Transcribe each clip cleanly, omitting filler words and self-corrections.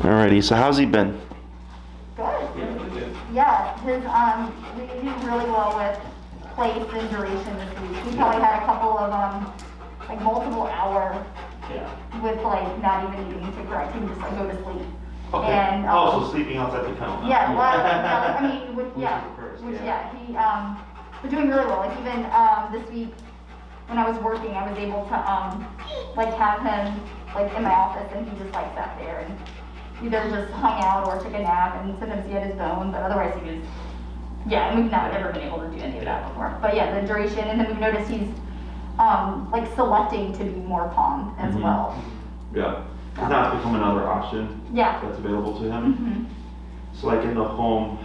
Alrighty, so how's he been? Good. Yeah, his we do really well with place and duration this week. We probably had a couple of like multiple hour with like not even needing to correct him, just like go to sleep. Okay. And so sleeping outside the kennel now. yeah, well, I mean, with, he we're doing really well. Like even this week when I was working, I was able to like have him like in my office, and he just like sat there and either just hung out or took a nap, and sometimes he had his bone, but otherwise he was, and we've not ever been able to do any of that before. But yeah, the duration, and then we've noticed he's like selecting to be more calm as well. Yeah, because now it's become another option that's available to him. So like in the home,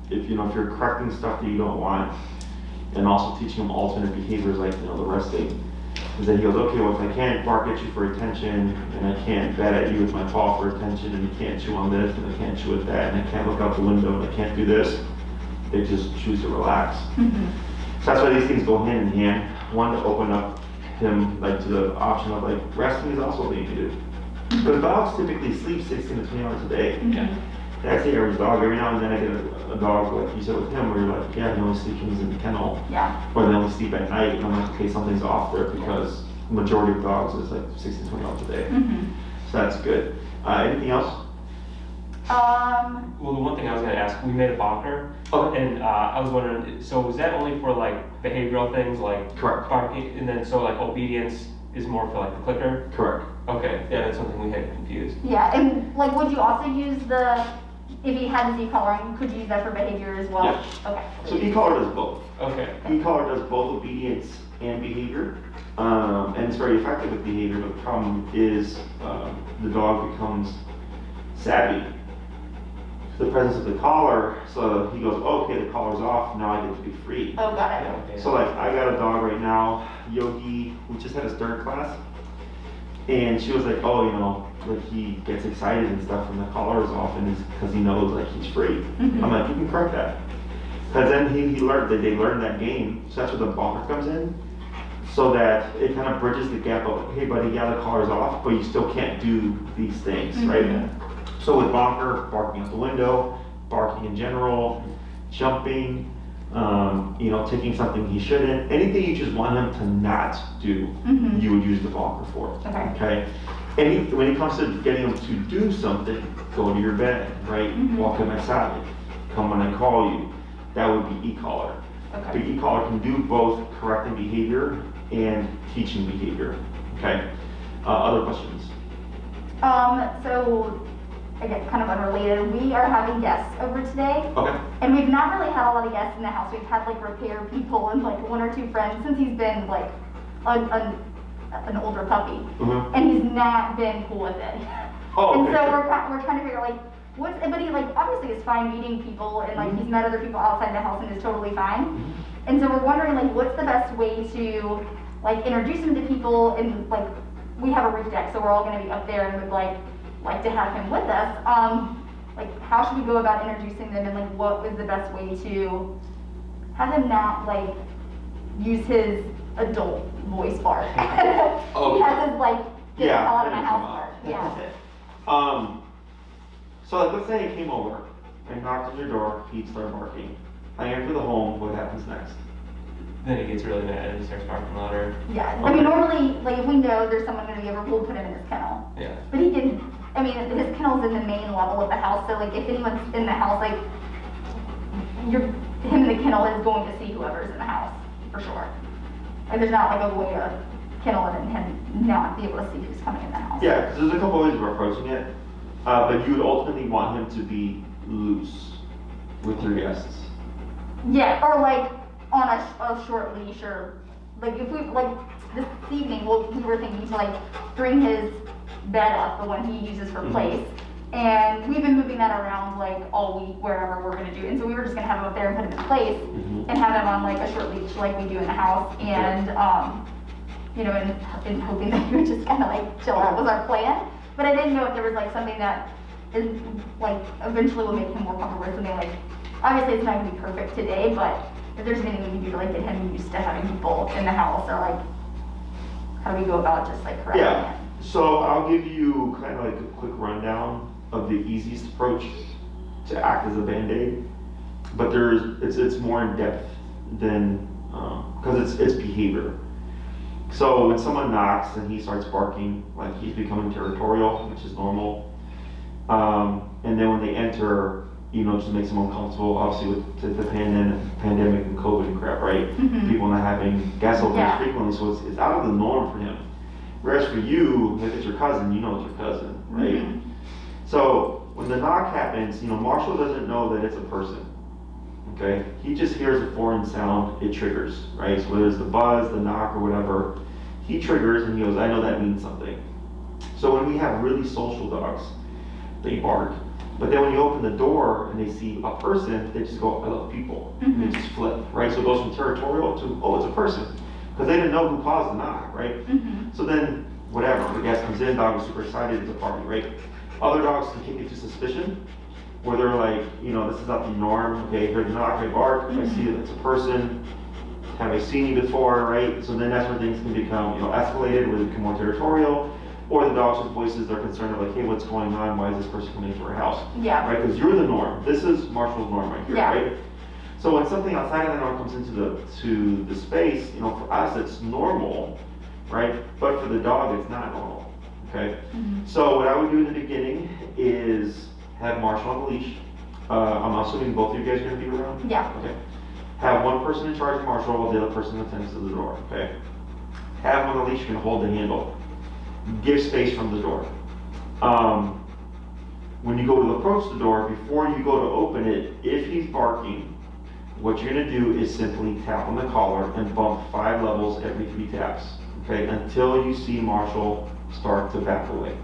if you're correcting stuff that you don't want, and also teaching him alternate behaviors like the resting, is that he goes, okay, well if I can't bark at you for attention, and I can't bat at you with my paw for attention, and you can't chew on this, and I can't chew at that, and I can't look out the window, and I can't do this, they just choose to relax. So that's why these things go hand in hand. One, to open up him like to the option of like resting is also being to do. Because dogs typically sleep 16 to 20 hours a day. That's the average dog. Every now and then I get a dog, like you said with him, where you're like, he only sleeps when he's in the kennel. Or they only sleep at night, and I'm like, okay, something's off there, because the majority of dogs is like 16 to 20 hours a day. So that's good. Anything else? Well, the one thing I was going to ask, we made a bonker, and I was wondering, so was that only for like behavioral things like Correct. barking, and then so like obedience is more for like the clicker? Correct. Okay, yeah, that's something we had confused. Yeah, and like would you also use if he had his e-collaring, could you use that for behavior as well? Yeah. Okay. So e-collar does both. Okay. E-collar does both obedience and behavior, and it's very effective with behavior, but the problem is the dog becomes savvy to the presence of the collar, so he goes, okay, the collar's off, now I get to be free. Oh, got it. Okay. So like, I got a dog right now, Yogi, who just had his third class, and she was like, oh, like he gets excited and stuff when the collar is off, and because he knows like he's free. I'm like, you can correct that. Because then he learned that they learned that game, so that's where the bonker comes in, so that it kind of bridges the gap of, hey buddy, the collar's off, but you still can't do these things, right? So with bonker, barking out the window, barking in general, jumping, taking something he shouldn't, anything you just want him to not do, you would use the bonker for. Okay. When it comes to getting him to do something, go to your bed, right? Walk at my side, come when I call you. That would be e-collar. The e-collar can do both correcting behavior and teaching behavior. Okay. Other questions? So again, kind of unrelated, we are having guests over today. Okay. And we've not really had a lot of guests in the house. We've had like repair people and like one or two friends since he's been like an older puppy. And he's not been cool with it. And so we're trying to figure out like, but he like obviously is fine meeting people, and like he's met other people outside the house and is totally fine. And so we're wondering like what's the best way to like introduce him to people, and like we have a roof deck, so we're all going to be up there and would like to have him with us. Like how should we go about introducing them, and like what was the best way to have him not like use his adult voice bark? He has his like get the hell out of my house bark. So like, let's say I came over, I knocked on your door, he'd start barking. I enter the home, what happens next? Then he gets really mad and he starts barking louder. I mean normally, like if we know there's someone going to be over, we'll put him in his kennel. But he can, I mean his kennel's in the main level of the house, so like if anyone's in the house, like him in the kennel is going to see whoever's in the house, for sure. Like there's not like a way to kennel him and him not be able to see who's coming in the house. Yeah, because there's a couple ways of approaching it. But you would ultimately want him to be loose with your guests. Yeah, or like on a short leash, or like if we like this evening, we were thinking to like bring his bed up, the one he uses for place, and we've been moving that around like all week wherever we're gonna do. And so we were just gonna have him up there and put him in place, and have him on like a short leash like we do in the house, and in hoping that he would just kind of like chill out was our plan. But I didn't know if there was like something that is like eventually will make him more comfortable with something like, obviously it's not gonna be perfect today, but if there's anything we can do to like get him used to having people in the house, or like how do we go about just like correcting it? So I'll give you kind of like a quick rundown of the easiest approach to act as a Band-Aid, but it's more in depth than, because it's behavior. So when someone knocks and he starts barking, like he's becoming territorial, which is normal. And then when they enter, just makes them uncomfortable, obviously with the pandemic and COVID and crap, right? Mm-hmm. People not having gas openers frequently, so it's out of the norm for him. Whereas for you, if it's your cousin, it's your cousin, right? Mm-hmm. So when the knock happens, Marshall doesn't know that it's a person, okay? He just hears a foreign sound, it triggers, right? So whether it's the buzz, the knock, or whatever, he triggers and he goes, I know that means something. So when we have really social dogs, they bark. But then when you open the door and they see a person, they just go, I love people. Mm-hmm. And they just flip, right? So it goes from territorial to, oh, it's a person. Because they didn't know who caused the knock, right? Mm-hmm. So then, whatever, the guest comes in, dog is super excited, it's a party, right? Other dogs can kick it to suspicion, where they're like, this is not the norm. Okay, here's the knock, I bark, I see that it's a person. Have I seen you before, right? So then that's where things can become, escalated, where they become more territorial. Or the dogs with voices they're concerned of, like, hey, what's going on? Why is this person coming into our house? Yeah. Right? Because you're the norm. This is Marshall's norm right here, Yeah. right? So when something outside of the norm comes into the space, for us it's normal, right? But for the dog, it's not normal. Okay. Mm-hmm. So what I would do in the beginning is have Marshall on the leash. I'm assuming both of you guys are going to be around. Yeah. Okay. Have one person in charge of Marshall while the other person attends to the door. Okay. Have him on the leash. You can hold the handle. Give space from the door. When you go to approach the door, before you go to open it, if he's barking, what you're going to do is simply tap on the collar and bump 5 levels every 3 taps, okay, until you see Marshall start to back away.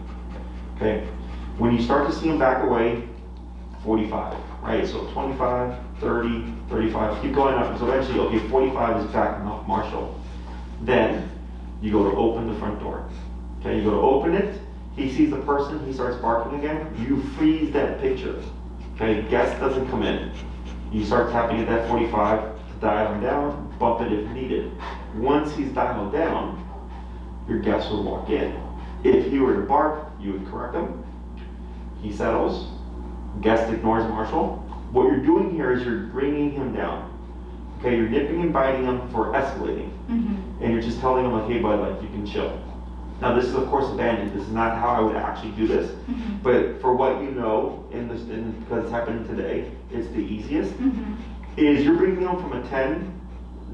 Okay, when you start to see him back away, 45, right? So 25, 30, 35, keep going up. So eventually, okay, 45 is backing off Marshall. Then you go to open the front door. Okay, you go to open it, he sees the person, he starts barking again, you freeze that picture. Okay, guest doesn't come in. You start tapping at that 45 to dial him down, bump it if needed. Once he's dialed down, your guest will walk in. If he were to bark, you would correct him. He settles, guest ignores Marshall. What you're doing here is you're bringing him down. Okay, you're nipping and biting him for escalating. Mm-hmm. And you're just telling him, like, hey bud, like, you can chill. Now this is of course a Band-Aid. This is not how I would actually do this. Mm-hmm. But for what because it's happening today, it's the easiest, is you're bringing them from a 10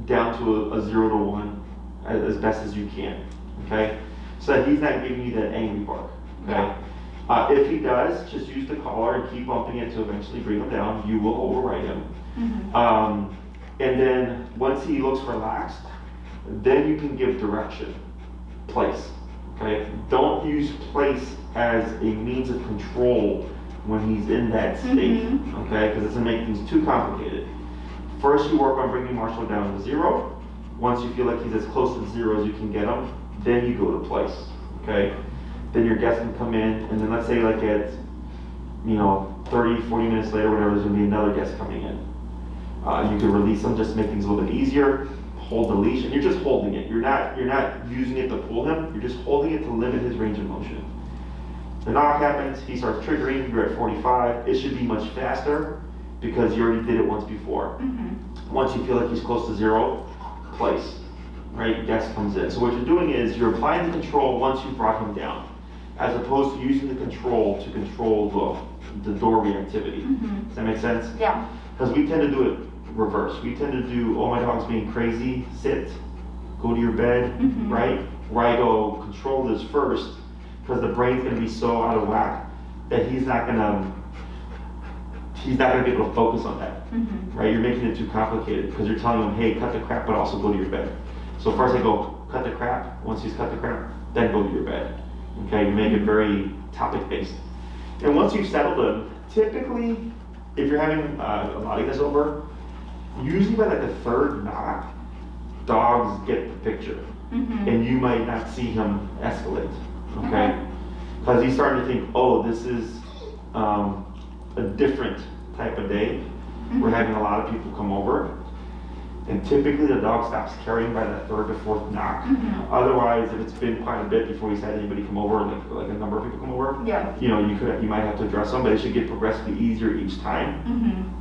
down to a 0 to 1 as best as you can, okay? So that he's not giving you that angry bark, okay? Yeah. If he does, just use the collar and keep bumping it to eventually bring him down. You will override him. Mm-hmm. And then once he looks relaxed, then you can give direction, place. Okay, don't use place as a means of control when he's in that state, okay, because it's going to make things too complicated. First, you work on bringing Marshall down to 0. Once you feel like he's as close to 0 as you can get him, then you go to place, okay? Then your guest can come in, and then let's say like at, 30, 40 minutes later, whatever, there's going to be another guest coming in. You can release them just to make things a little bit easier. Hold the leash, and you're just holding it. You're not using it to pull him. You're just holding it to limit his range of motion. The knock happens. He starts triggering. You're at 45. It should be much faster because you already did it once before. Mm-hmm. Once you feel like he's close to 0, place. Right? Guest comes in. So what you're doing is you're applying the control once you brought him down, as opposed to using the control to control the door reactivity. Mm-hmm. Does that make sense? Yeah. Because we tend to do it reverse. We tend to do, oh, my dog's being crazy, sit, go to your bed, right? Where I go, control this first, because the brain's going to be so out of whack that he's not going to be able to focus on that, right? You're making it too complicated because you're telling him, hey, cut the crap, but also go to your bed. So first I go, cut the crap. Once he's cut the crap, then go to your bed. Okay, you make it very topic-based. And once you've settled him, typically, if you're having a lot of this over, usually by like the 3rd knock, dogs get the picture, and you might not see him escalate, okay? Because he's starting to think, oh, this is a different type of day. We're having a lot of people come over. And typically the dog stops carrying by that third to fourth knock. Otherwise, if it's been quite a bit before he's had anybody come over, like a number of people come over, you know, you might have to address them, but it should get progressively easier each time.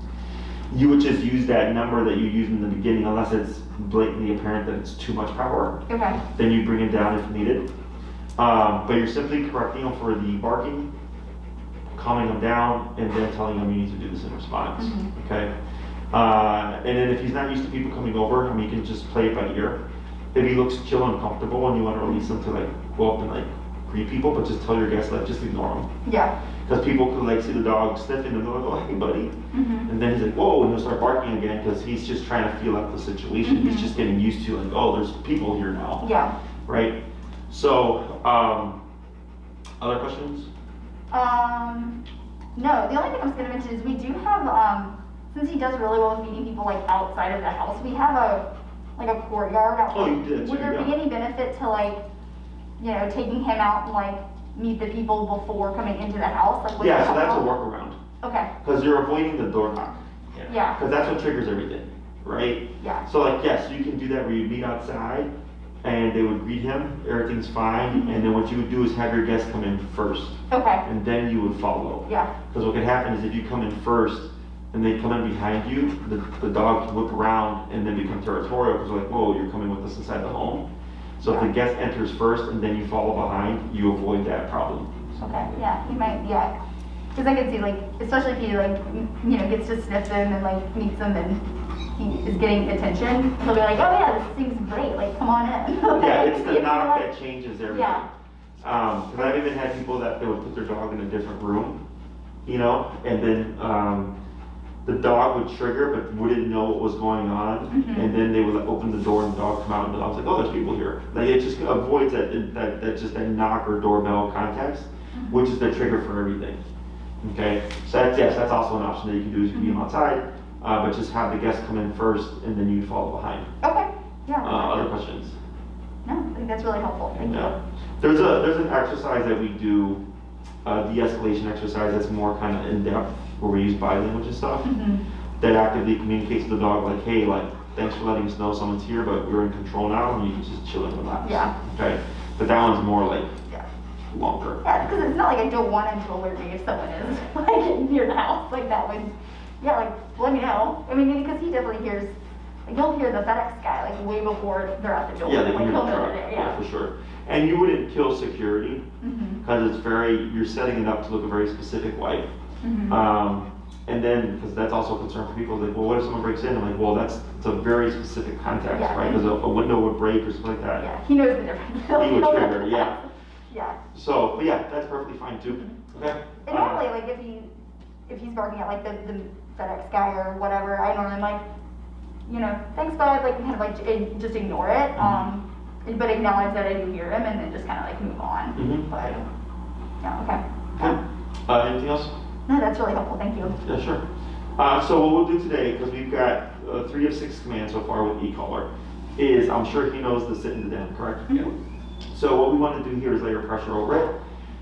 You would just use that number that you used in the beginning, unless it's blatantly apparent that it's too much power. Okay. Then you bring it down if needed. But you're simply correcting them for the barking, calming them down, and then telling them you need to do this in response. Okay. And then if he's not used to people coming over, I mean, you can just play it by ear. If he looks chill and comfortable and you want to release him to like go up and like greet people, but just tell your guests like just ignore him. Yeah. Because people could like see the dog sniffing and they're like, oh, hey buddy. And then he's like, whoa, and he'll start barking again because he's just trying to feel out the situation. He's just getting used to like, oh, there's people here now. Yeah. Right? So, other questions? No, the only thing I was going to mention is we do have, since he does really well with meeting people like outside of the house, we have a courtyard out. Oh, you did. Would there be any benefit to like, you know, taking him out and like meet the people before coming into the house? Like, yeah, so that's a workaround. Okay. Because you're avoiding the door knock. Yeah. Because that's what triggers everything, right? Yeah. So like, yes, you can do that where you meet outside and they would greet him, everything's fine, and then what you would do is have your guests come in first. Okay. And then you would follow. Yeah. Because what could happen is if you come in first and they come in behind you, the dog can whip around and then become territorial because like, whoa, you're coming with us inside the home. So if the guest enters first and then you follow behind, you avoid that problem. Okay, yeah, he might, yeah. Because I can see, like, especially if he, like, you know, gets to sniff them and, like, meets them and he is getting attention, he'll be like, oh, yeah, this thing's great, like, come on in. Yeah, it's the knock that changes everything. Yeah. Because I've even had people that they would put their dog in a different room, you know, and then the dog would trigger but wouldn't know what was going on, and then they would like, open the door and the dog come out and the dog's like, oh, there's people here. Like it just avoids that knock or doorbell context, which is the trigger for everything. Okay, so that's also an option that you can do is you can be outside, but just have the guests come in first and then you follow behind. Okay, yeah. Other questions? No, I think that's really helpful, thank you. There's an exercise that we do, de-escalation exercise that's more kind of in-depth, where we use body language and stuff, that actively communicates to the dog like, hey, like, thanks for letting us know someone's here, but we're in control now, and you can just chill and relax. Yeah. Okay? But that one's more like longer. Yeah, because it's not like I don't want him to alert me if someone is like near the house, like that would, yeah, like let me know. I mean, because he definitely hears, like he'll hear the FedEx guy like way before they're at the door. Yeah, they like, can hear he'll the know truck. they're there, Yeah, for sure. And you wouldn't kill security, because it's you're setting it up to look a very specific way. And then, because that's also a concern for people, like, well, what if someone breaks in? I'm like, well, it's a very specific context, right? Because a window would break or something like that. Yeah, he knows the difference. He would trigger, yeah. Yeah. So, but yeah, that's perfectly fine too. Okay. And normally, like if he's barking at like the FedEx guy or whatever, I normally like, you know, thanks bud, like kind of like just ignore it, but acknowledge that I do hear him, and then just kind of like move on. But yeah, okay. Anything else? No, that's really helpful. Thank you. Yeah, sure. So what we'll do today, because we've got 3 of 6 commands so far with e-collar, is I'm sure he knows the sit and the down, correct? Yeah. So what we want to do here is layer pressure over it,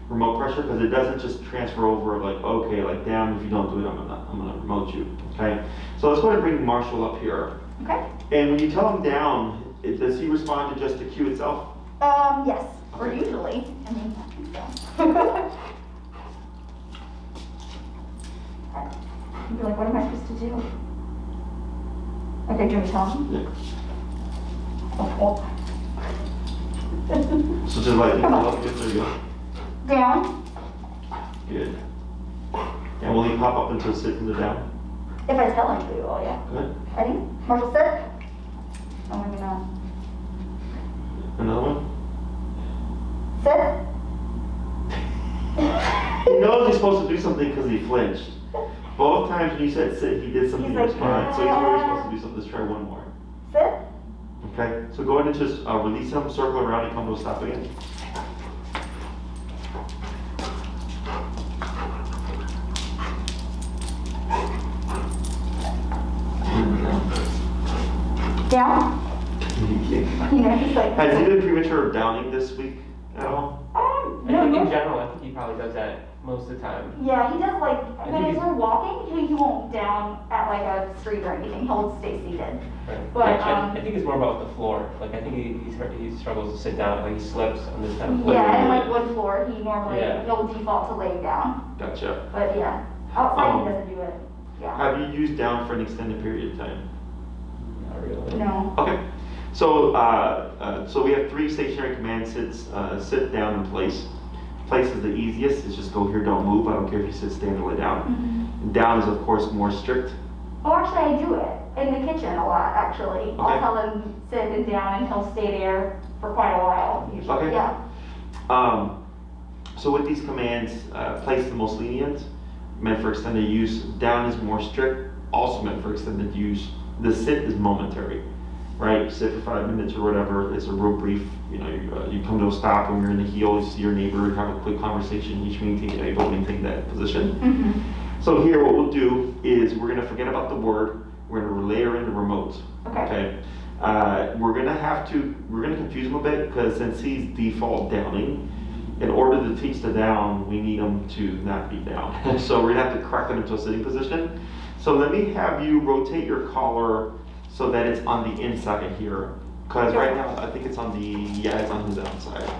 remote pressure, because it doesn't just transfer over like, okay, like down, if you don't do it, I'm gonna remote you, okay? So let's go ahead and bring Marshall up here. Okay. And when you tell him down, does he respond to just the cue itself? Yes, or usually. I mean, so. You'd be like, what am I supposed to do? Okay, do you want me to tell him? Yeah. So just like, there you go. Down. Good. And will he pop up into a sit in the down? If I tell him to, oh yeah. Good. Ready? Marshall, sit. Oh, maybe not. Another one? Sit. He knows he's supposed to do something because he flinched. Both times when you said sit, he did something He's to like, respond. So he's already supposed to do something. Let's try one more. Sit. Okay, so go ahead and just release him, circle around, and come to a stop again. Down. You know, he's like. Has he been premature downing this week at all? I No, think in no. general, I think he probably does that most of the time. Yeah, he does like, but if we're walking, he won't down at like a street or anything. He'll stay seated. Right. But I think it's more about the floor. Like I think he struggles to sit down. Like he slips on this kind of floor. Yeah, and like wood floor, he normally Yeah. he'll default to laying down. Gotcha. But yeah, outside he doesn't do it. Yeah. Have you used down for an extended period of time? Not really. No. Okay. So, so we have 3 stationary command sits. Sit down in place. Place is the easiest. It's just go here, don't move. I don't care if you sit, stand, or lay down. Mm-hmm. Down is of course more strict. Oh, actually, I do it in the kitchen a lot. Actually, Okay. I'll tell him sit and down, and he'll stay there for quite a while. Usually, Okay. yeah. So with these commands, place the most lenient, meant for extended use. Down is more strict, also meant for extended use. The sit is momentary, right? Sit for 5 minutes or whatever. It's a real brief. You know, you come to a stop when you're in the heel. You see your neighbor, have a quick conversation. Each able to maintain that position. Mm-hmm. So here, what we'll do is we're gonna forget about the word. We're gonna layer in the remote. Okay. We're gonna confuse him a bit because since he's default downing, in order to teach the down, we need him to not be down. So we're gonna have to crack him into a sitting position. So let me have you rotate your collar so that it's on the inside here. Because right now, I think it's on it's on his outside.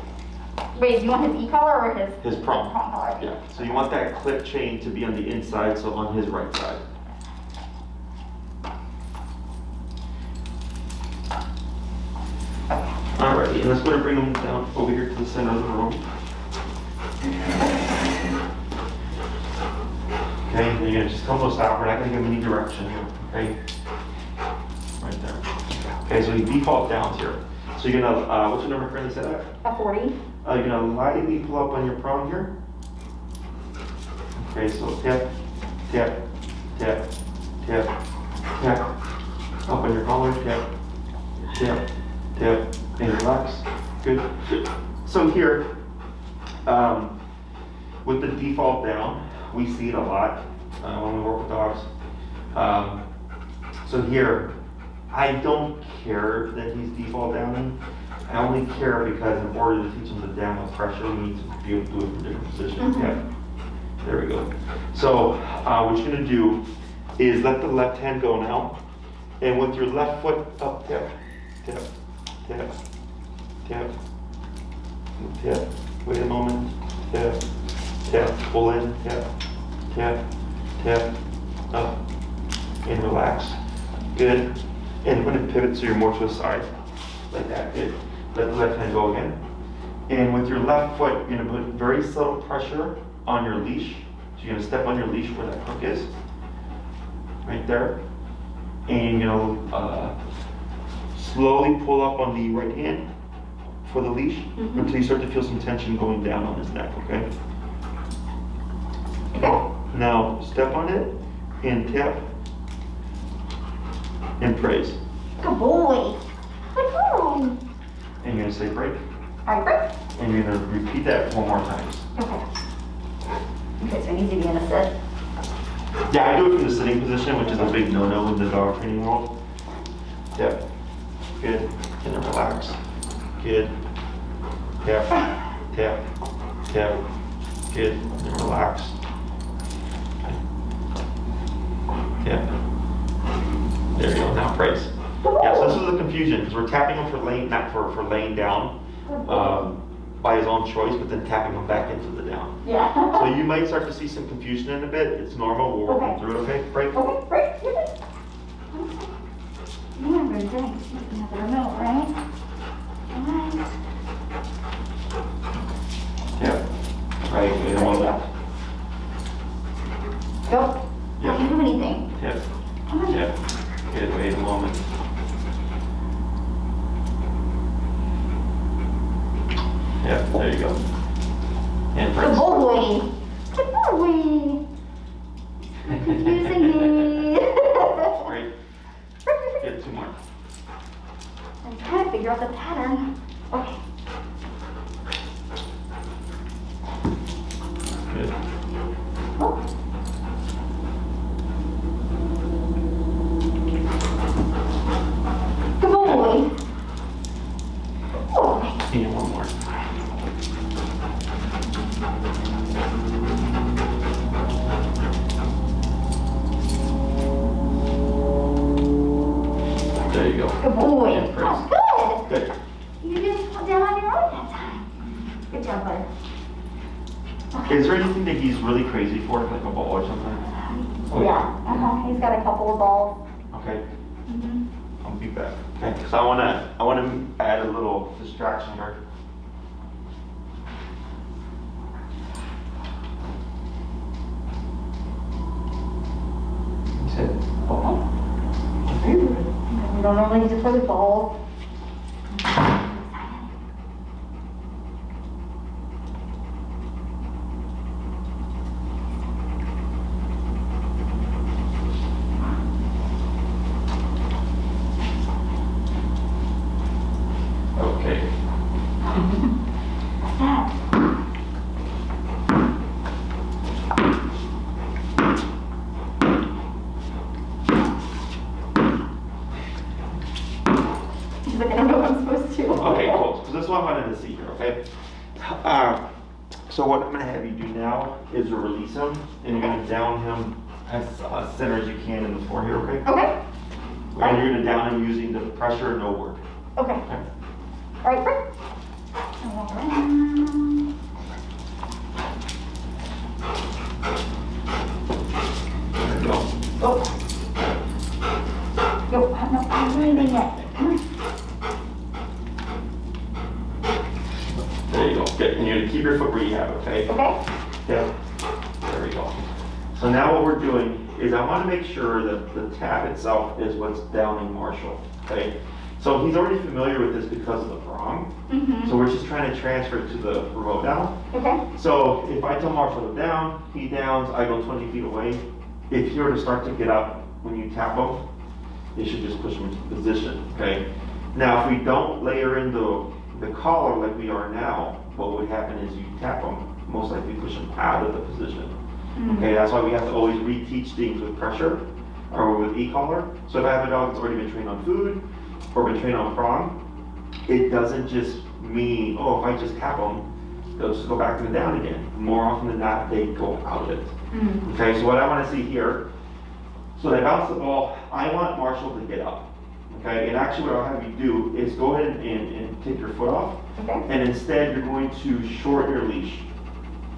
Wait, do you want his e-collar or His prong. collar? Yeah, so you want that clip chain to be on the inside, so on his right side. Alrighty, and let's go and bring him down over here to the center of the room. Okay, and you're gonna just come to a stop. We're not gonna give him any direction here, okay? Right there. Okay, so you default downs here. So you're gonna, what's your number currently set at? A 40. You're gonna lightly pull up on your prong here. Okay, so tap, tap, tap, tap, tap. Up on your collar, tap, tap, tap, and relax. Good. So here, with the default down, we see it a lot when we work with dogs. So here, I don't care that he's default downing. I only care because in order to teach him to down with pressure, we need to be able to do it from different positions. Mm-hmm. Yeah. There we go. So what you're gonna do is let the left hand go now, and with your left foot up, tap, tap, tap, tap, tap. Wait a moment. Tap, tap, pull in, tap, tap, tap, up, and relax. Good. And when it pivots, so you're more to the side, like that. Good. Let the left hand go again. And with your left foot, you're gonna put very subtle pressure on your leash. So you're gonna step on your leash where that hook is, right there. And you're gonna slowly pull up on the right hand for the leash until you start to feel some tension going down on his neck, okay? Now step on it and tap and praise. Good boy. Good boy. And you're gonna say break. All right, break. And you're gonna repeat that 4 more times. Okay. Okay, so it needs to be in a sit. Yeah, I do it from the sitting position, which is a big no-no in the dog training world. Yep. Good. And then relax. Good. Tap. Tap. Tap. Good. And then relax. Tap. There you go. Now praise. Yeah, so this is the confusion because we're tapping him for laying, not for laying down by his own choice, but then tapping him back into the down. Yeah. So you might start to see some confusion in a bit. It's normal. We'll work through it. Okay. Break. Okay, break. You're good. You remember the drink. You can have the remote, right? Alright. Yeah. Right. Wait a moment. Go. Yeah. I can do anything. Yeah. Come on. Yeah. Good. Wait a moment. Yeah. There you go. And Good press. boy. Good boy. You're confusing me. Great. Good. 2 more. I'm trying to figure out the pattern. Okay. Good. Oh. Good boy. Good boy. And 1 more. Good boy. Yeah, praise. Oh, good. Good. You didn't put down on your own that time. Good job, bud. Is there anything that he's really crazy for, like a ball or something? Oh, Yeah. He's got a couple of balls. Okay. Mm-hmm. I'll be back. Okay. Because I wanna add a little distraction here. He said, "Oh." We don't normally just play with balls. Okay. What's that? He's like, I don't know what I'm supposed to. Okay, cool. So this is what I wanted to see here, okay? So what I'm gonna have you do now is to release him, and you're gonna down him as center as you can in the floor here, okay? Okay. And you're gonna down him using the pressure, no work. Okay. Okay? All right, Britt. Around. There you go. Oh. Yo, I'm not breathing yet. Come on. There you go. Good. And you're gonna keep your foot where you have, okay? Okay. Yeah. There we go. So now what we're doing is I want to make sure that the tab itself is what's downing Marshall, okay? So he's already familiar with this because of the prong. Mm-hmm. So we're just trying to transfer it to the remote down. Okay. So if I tell Marshall to down, he downs, I go 20 feet away. If he were to start to get up when you tap him, you should just push him into position, okay? Now, if we don't layer in the collar like we are now, what would happen is you tap him, most likely push him out of the position. Mm-hmm. Okay, that's why we have to always reteach things with pressure or with e-collar. So if I have a dog that's already been trained on food or been trained on prong, it doesn't just mean, oh, if I just tap them, they'll just go back to the down again. More often than not, they go out of it. Mm-hmm. Okay, so what I want to see here, so they bounce the ball, I want Marshall to get up. Okay, and actually what I'll have you do is go ahead and take your foot off, Okay. and instead you're going to shorten your leash.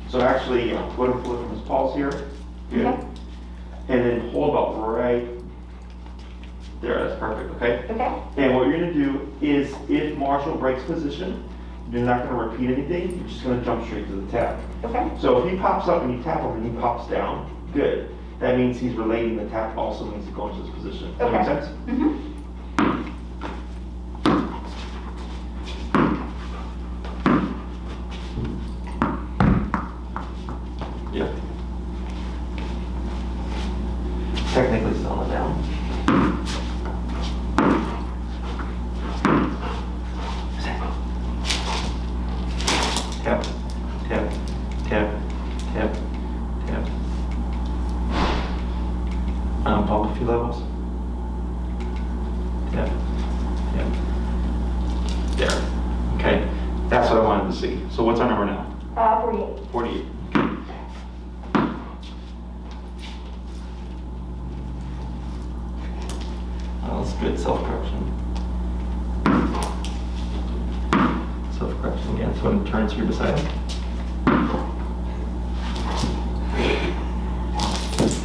So actually, go ahead and pull it from his paws here. Good. Okay. And then hold about right there, that's perfect, okay? Okay. And what you're gonna do is, if Marshall breaks position, you're not gonna repeat anything, you're just gonna jump straight to the tap. Okay. So if he pops up and you tap him and he pops down, good. That means he's relating the tap also means to go into this position. Does that make Okay. sense? Mm-hmm. Yeah. Technically still on the down. Tap, tap, tap, tap, tap. Bump a few levels. Tap, tap. There. Okay. That's what I wanted to see. So what's our number now? 48. 48. Oh, that's good self-correction. Self-correction again. So I'm turning to your beside him.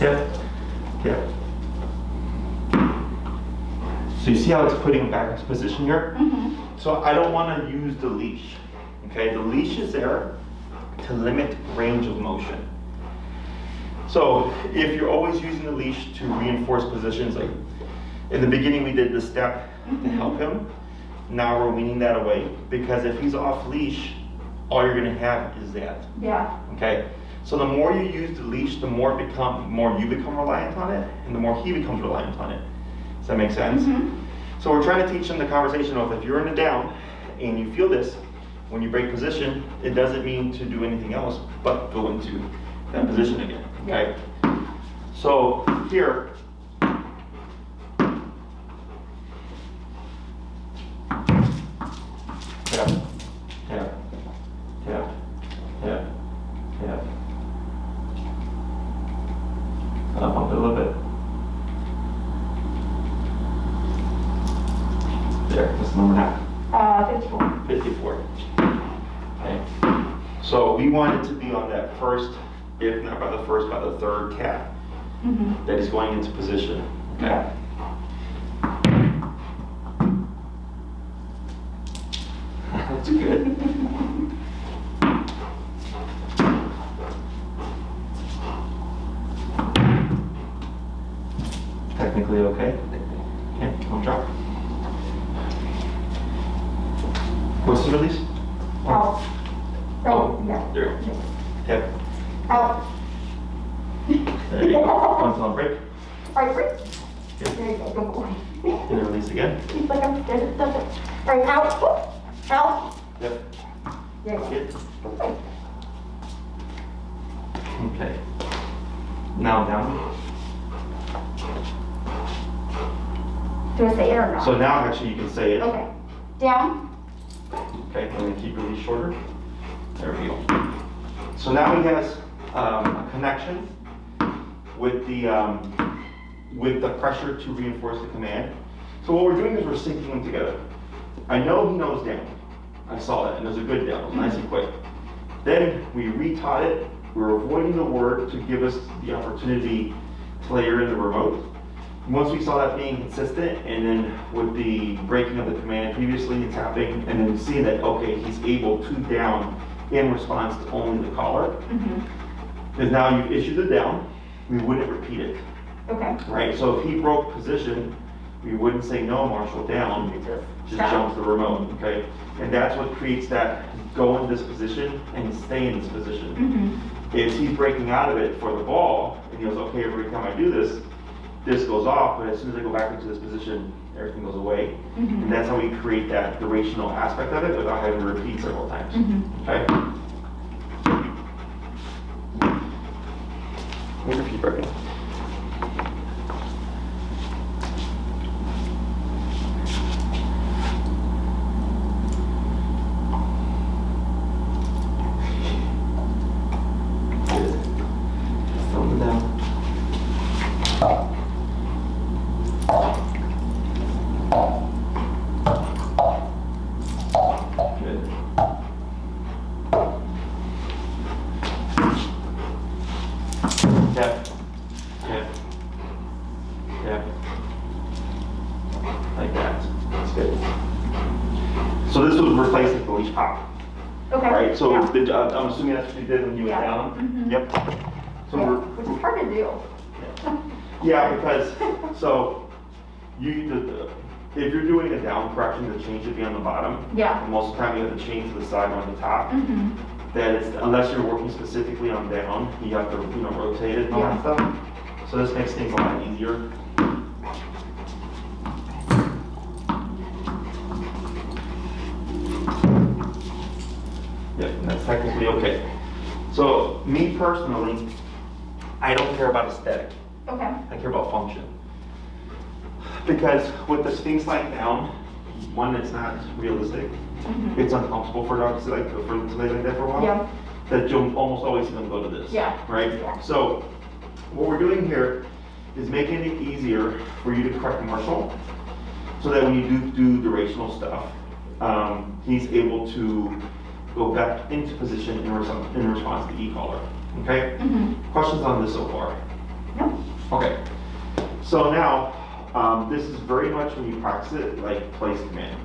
Yep. Yep. So you see how it's putting him back into position here? Mm-hmm. So I don't want to use the leash. Okay, the leash is there to limit range of motion. So if you're always using the leash to reinforce positions, like in the beginning we did the step to help him, now we're weaning that away, because if he's off leash, all you're gonna have is that, Yeah. okay? So the more you use the leash, the more you become reliant on it, and the more he becomes reliant on it. Does that make sense? Mm-hmm. So we're trying to teach them the conversation of, if you're in a down and you feel this, when you break position, it doesn't mean to do anything else but go into that position again, okay? So here, tap, tap, tap, tap, tap. Pump it a little bit. What's the number now? 54. 54. Okay. So we want it to be on that first, if not by the first, by the third tap that is going into position. Okay. Yeah. That's good. Technically okay. Okay, don't drop. What's the release? Out. Right. Oh, Yeah. there you go. Tap. Out. There you go. One time break. Alright, break. Yep. There you go, good boy. And then release again. He's like, I'm scared. Alright, out. Out. Yep. There you go. Good. Okay. Now down. Do I say it or not? So now actually you can say it. Okay. Down. Okay, and then keep release shorter. There we go. So now he has a connection with the pressure to reinforce the command. So what we're doing is we're syncing them together. I know he knows down. I saw it, and it was a good down. It was nice and quick. Then we retaught it. We're avoiding the word to give us the opportunity to layer in the remote. Once we saw that being consistent, and then with the breaking of the command previously, tapping, and then seeing that, okay, he's able to down in response to only the collar, because now you've issued the down, we wouldn't repeat it, Okay. right? So if he broke position, we wouldn't say no, Marshall, down, just jump the remote, okay? And that's what creates that go in this position and stay in this position. If he's breaking out of it for the ball, and he goes, okay, every time I do this, this goes off, but as soon as I go back into this position, everything goes away. And that's how we create that durational aspect of it without having to repeat several times. Okay? Where's your feet broken? Good. Thumb them down. Good. Tap. Tap. Tap. Like that. That's good. So this was replacing the leash pop. Okay. Right, so Yeah. I'm assuming that's what you did when you went Yeah. down? Yep. So Yeah, we're, which is hard to do. yeah, because, so, if you're doing a down correction, the chain should be on the bottom. Yeah. And most of the time you have the chain to the side or on the top. That it's, unless you're working specifically on down, you have to, rotate it and all that stuff. So this makes things a lot easier. Yeah, and that's technically okay. So me personally, I don't care about aesthetic. Okay. I care about function. Because with the Sphinx like down, one, it's not realistic. It's uncomfortable for dogs to lay like that for a while. Yeah. That you'll almost always see them go to this. Yeah. Right? Yeah. So what we're doing here is making it easier for you to correct Marshall so that when you do durational stuff, he's able to go back into position in response to E-collar. Okay? Questions on this so far? No. Okay. So now, this is very much when you practice it like place command.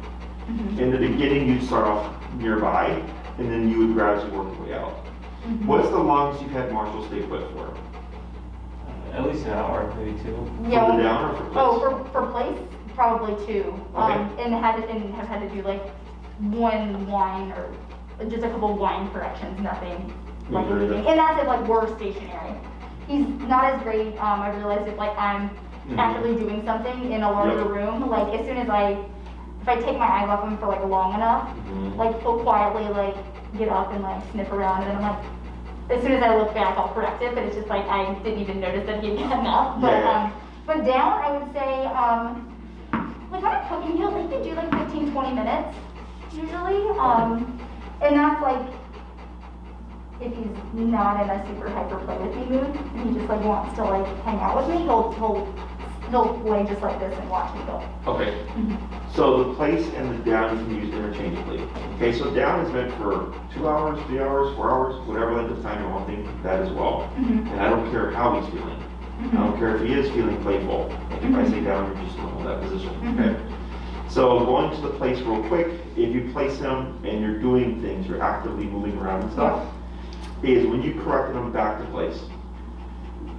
In the beginning, you'd start off nearby, and then you would gradually work your way out. What's the longest you've had Marshall stay put for? At least an hour, maybe two. Yeah. For the down or for place? Oh, for place, probably 2. Okay. And have had to do like one line or just a couple line corrections, nothing like Mhm. anything. And that's if like we're stationary. He's not as great. I realized if like I'm actively doing something in a larger Yep. room, like as soon as if I take my eyes off him for like long enough, like he'll quietly like get up and like sniff around, and then I'm like, as soon as I look back, I'll correct it. But it's just like I didn't even notice that he had gotten up. But Yeah. but down, I would say like when I'm cooking, he'll like do like 15-20 minutes usually. And that's like if he's not in a super hyper play with me mood and he just like wants to like hang out with me, he'll he'll lay just like this and watch me go. Okay. So the place and the down you can use interchangeably. Okay, so down is meant for 2 hours, 3 hours, 4 hours, whatever length of time you're wanting that as well. And I don't care how he's feeling. I don't care if he is feeling playful. Like if I say down, you're just gonna hold that position. Okay. So going to the place real quick, if you place him and you're doing things, you're actively moving around and stuff, is when you corrected him back to place.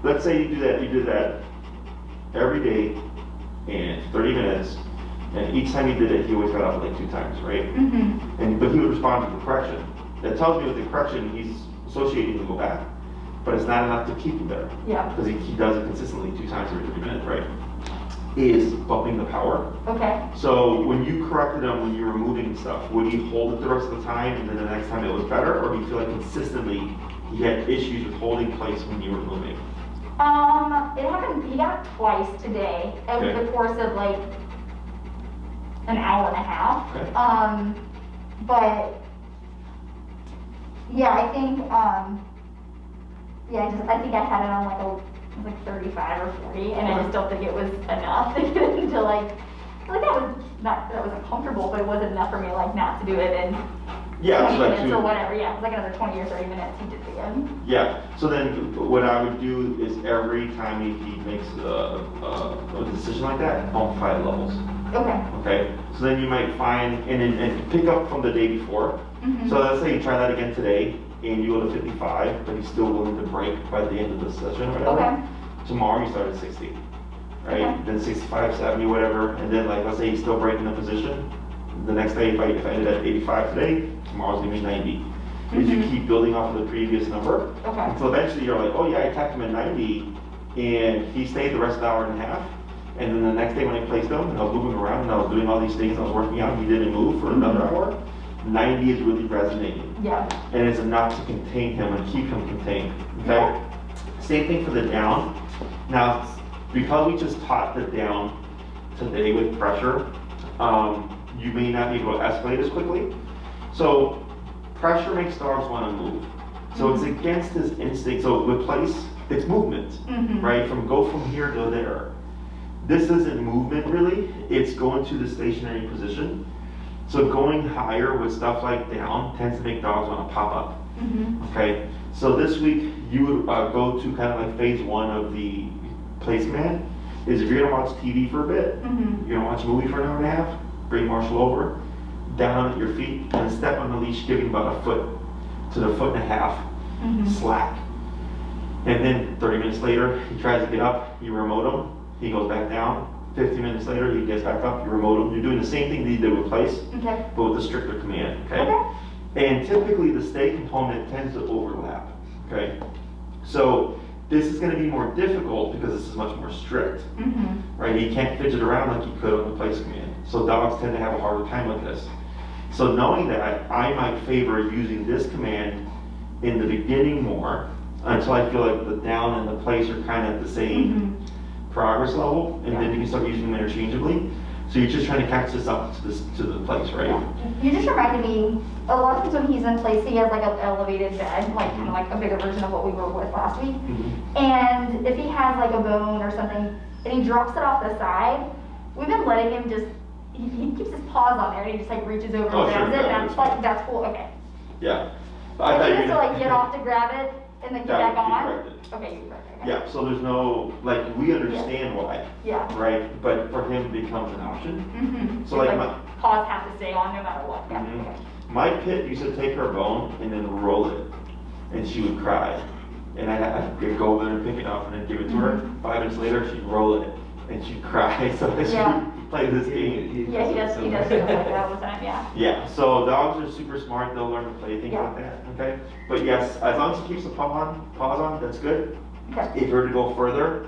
Let's say you do that every day and 30 minutes, and each time he did it, he always got up like 2 times, right? But he would respond to the correction. That tells me with the correction, he's associating to go back. But it's not enough to keep him there. Because he does it consistently 2 times every 30 minutes, right? Is bumping the power. Okay. So when you corrected him, when you were moving stuff, would he hold it the rest of the time and then the next time it was better? Or do you feel like consistently he had issues with holding place when you were moving? It happened, he got it twice today over the course of like an hour and a half. Okay. But yeah, I think, I think I had it on like 35 or 40, and I just don't think it was enough to get into like that was uncomfortable, but it wasn't enough for me like not to do it in 20 minutes or whatever. Yeah, it was like another 20 or 30 minutes he did it again. Yeah, so then what I would do is every time he makes a decision like that, bump 5 levels. Okay, so then you might find, and pick up from the day before. So let's say you try that again today, and you go to 55, but he's still willing to break by the end of the session or whatever. Tomorrow you start at 60, right? Then 65, 70, whatever, and then like let's say he's still breaking the position. The next day, if I ended at 85 today, tomorrow's gonna be 90. Because you keep building off of the previous number. Until eventually you're like, oh yeah, I tapped him at 90, and he stayed the rest of the hour and a half. And then the next day when I placed him, and I was moving around, and I was doing all these things, I was working out, he didn't move for another hour. 90 is really resonating. And it's enough to contain him and keep him contained. Okay? Same thing for the down. Now, because we just taught the down today with pressure, you may not be able to escalate as quickly. So pressure makes dogs want to move. So it's against his instinct. So with place, it's movement, right? Go from here to there. This isn't movement really. It's going to the stationary position. So going higher with stuff like down tends to make dogs want to pop up. Okay, so this week you would go to kind of like phase 1 of the place command. Is if you're gonna watch TV for a bit, you're gonna watch a movie for an hour and a half, bring Marshall over, down at your feet, and step on the leash, giving about a foot to the 1.5 foot slack. And then 30 minutes later, he tries to get up, you remote him, he goes back down. 15 minutes later, he gets back up, you remote him. You're doing the same thing that you did with place, but with a stricter command, okay? And typically the stay component tends to overlap, okay? So this is gonna be more difficult because this is much more strict, right? He can't fidget around like he could on the place command. So dogs tend to have a harder time with this. So knowing that, I might favor using this command in the beginning more until I feel like the down and the place are kind of at the same progress level, and then you can start using them interchangeably. So you're just trying to catch this up to the place, right? You just reminded me, a lot of times when he's in place, he has like an elevated bed, like kind of like a bigger version of what we were with last week. And if he has like a bone or something, and he drops it off the side, we've been letting him just, he keeps his paws on there, and he just like reaches over and grabs it, and that's cool, okay. Yeah. If he has to like get off to grab it, and then get back on? Okay, you correct it. Yeah, so there's no, like, we understand why. Right? But for him, it becomes an option. So like my paws have to stay on no matter what. My Pit used to take her bone and then roll it, and she would cry. And I'd go over there and pick it up and then give it to her. 5 minutes later, she'd roll it and she'd cry. So she would play this game. He does stuff like that all the time, Yeah, so dogs are super smart. They'll learn to play things like that, okay? But yes, as long as he keeps the paws on, that's good. If you were to go further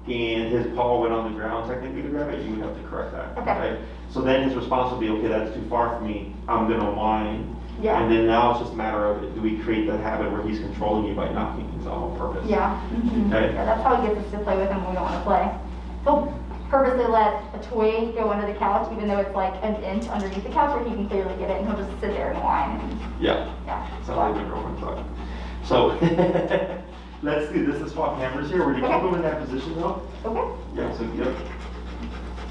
and his paw went on the ground technically to grab it, you would have to correct that, okay? So then his response will be, okay, that's too far for me. I'm gonna whine. And then now it's just a matter of, do we create that habit where he's controlling you by knocking things off on purpose? Okay? Yeah, that's how he gets us to play with him when we don't want to play. He'll purposely let a toy go under the couch, even though it's like an inch underneath the couch where he can clearly get it, and he'll just sit there and whine. Sounds like my girlfriend's dog. So, let's do this. Let's swap hammers here. We're gonna keep them in that position though. Okay. Yeah, so yep.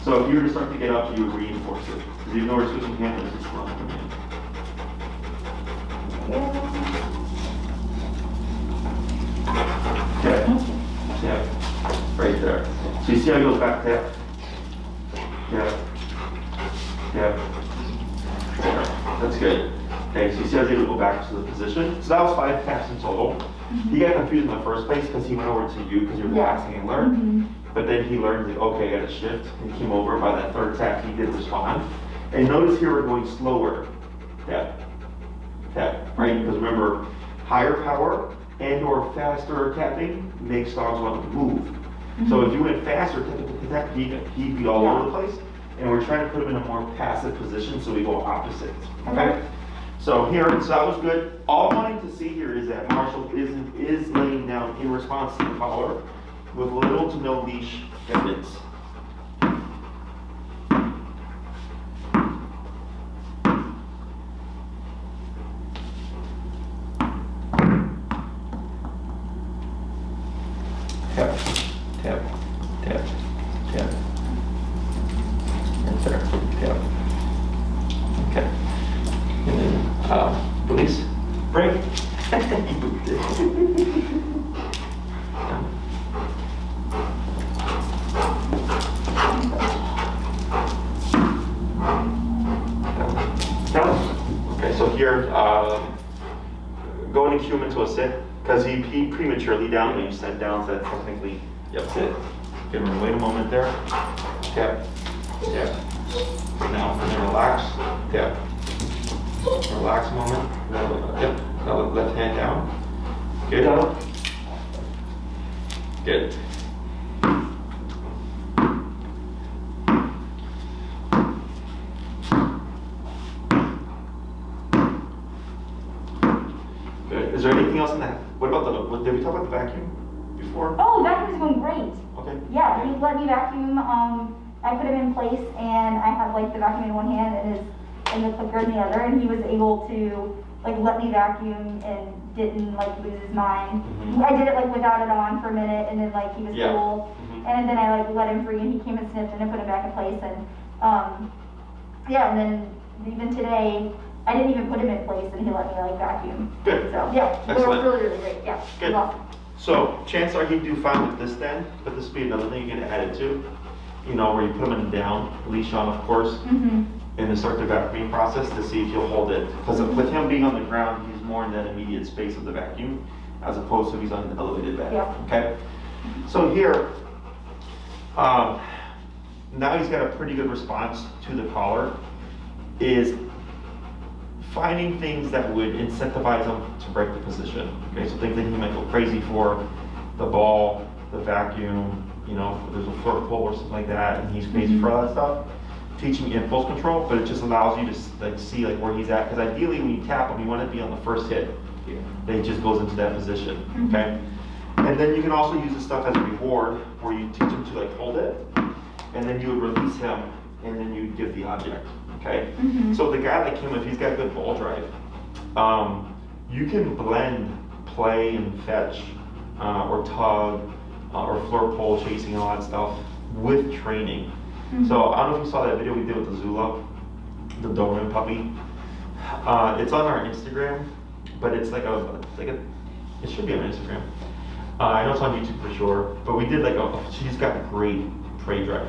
So if you were to start to get up, you would reinforce it. Because even though we're switching hammers, it's not coming in. Okay. Yeah. Right there. So you see how it goes back there? Yeah. Yeah. There. That's good. Okay, so you see how they go back to the position? So that was 5 taps in total. He got confused in the first place because he went over to you because you're the last handler. But then he learned that, okay, I gotta shift. And he came over. By that third tap, he did respond. And notice here we're going slower. Tap. Tap. Right? Because remember, higher power and or faster tapping makes dogs want to move. So if you went faster, he'd be all over the place. And we're trying to put him in a more passive position so we go opposite. Okay? So here, so that was good. All I wanted to see here is that Marshall is laying down in response to the collar with little to no leash guidance. Tap, tap, tap, tap. Right there, tap. Okay. And then, release, break. Okay, so here, going to cue him into a sit, because he prematurely down, but you sent down, so that's technically, yep, sit. Give him, wait a moment there. Tap, tap. Now, and then relax, tap. Relax a moment. Yep, now left hand down. Good. Good. Good. Is there anything else in that? What about did we talk about the vacuum before? Oh, vacuum's going great. Okay. Yeah, he let me vacuum. I put him in place and I had like the vacuum in one hand and the clicker in the other, and he was able to like let me vacuum and didn't like lose his mind. I did it like without it on for a minute, and then like he was cool, and then I like let him free, and he came and sniffed, and I put him back in place, and and then even today I didn't even put him in place, and he let me like vacuum. Good. So yeah, they were really great. Yeah, good. Awesome. So chances are he'd do fine with this then, but this would be another thing you're gonna add it to. You know, where you put him in down, leash on, of course. And then start the vacuuming process to see if you'll hold it. Because with him being on the ground, he's more in that immediate space of the vacuum, as opposed to if he's on an elevated bed. Okay? So here, now he's got a pretty good response to the collar, is finding things that would incentivize him to break the position. Okay, so things that he might go crazy for, the ball, the vacuum, you know, if there's a floor pull or something like that, and he's crazy for all that stuff. Teaching impulse control, but it just allows you to like see like where he's at. Because ideally, when you tap him, you want to be on the first hit. Then he just goes into that position. Okay. And then you can also use this stuff as a reward, where you teach him to like hold it, and then you would release him, and then you give the object. Okay. So the guy that came, if he's got good ball drive, you can blend play and fetch, or tug, or floor pole chasing and all that stuff with training. So I don't know if you saw that video we did with the Zula, the Doberman puppy. It's on our Instagram, but it's like it should be on Instagram. I know it's on YouTube for sure, but we did she's got great prey drive.